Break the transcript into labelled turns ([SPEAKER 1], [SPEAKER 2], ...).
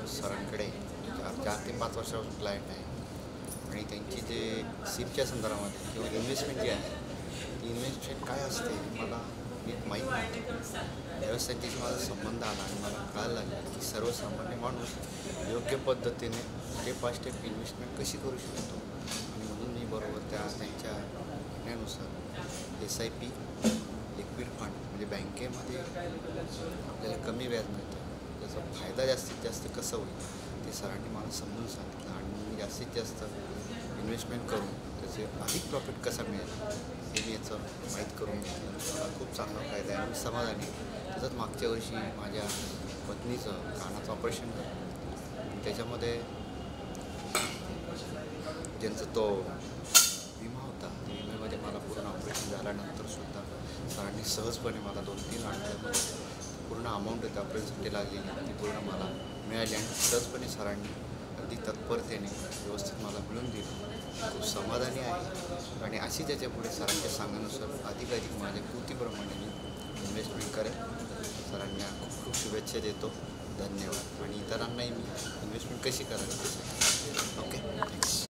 [SPEAKER 1] सरांकडे 4 ते 5 वर्षापासून क्लायंट आहे आणि त्यांची जे सिपच्या संदर्भामध्ये किंवा इन्व्हेस्टमेंट जी आहे ती इन्व्हेस्टमेंट काय असते मला नीट माहीत नव्हतं. त्यावेळेस त्यांच्याशी माझा संबंध आला आणि मला कळायला लागलं की सर्वसामान्य माणूस योग्य पद्धतीने स्टेप बाय स्टेप इन्व्हेस्टमेंट कशी करू शकतो आणि म्हणून मी बरोबर त्यांच्या म्हणण्यानुसार SIP लिक्विड फंड म्हणजे बँकेमध्ये आपल्याला कमी व्याज मिळतं, त्याचा फायदा जास्तीत जास्त कसं होईल ते सरांनी मला समजून सांगितलं आणि मी जास्तीत जास्त इन्व्हेस्टमेंट करून त्याचे अधिक प्रॉफिट कसा मिळेल हे मी याचं माहीत करून घेतलं. मला खूप चांगला फायदा आहे आणि समाधानी. तसंच मागच्या वर्षी माझ्या पत्नीचं कानाचं ऑपरेशन झालं, त्याच्यामध्ये त्यांचा तो विमा होता, त्या विम्यामध्ये मला पूर्ण ऑपरेशन झाल्यानंतरसुद्धा सरांनी सहजपणे मला 2-3 आठवड्यामध्ये पूर्ण अमाऊंट त्या ऑपरेशनसाठी लागलेली ती पूर्ण मला मिळाली आणि सहजपणे सरांनी अगदी तत्परतेने व्यवस्थित मला मिळून दिलं. खूप समाधानी आहे आणि अशी त्याच्यापुढे सरांच्या सांगण्यानुसार अधिकाधिक माझ्या कृतीप्रमाणे मी इन्व्हेस्टमेंट करेन. सरांना खूप खूप शुभेच्छा देतो. धन्यवाद. आणि इतरांनाही मी इन्व्हेस्टमेंट कशी करायची ओके.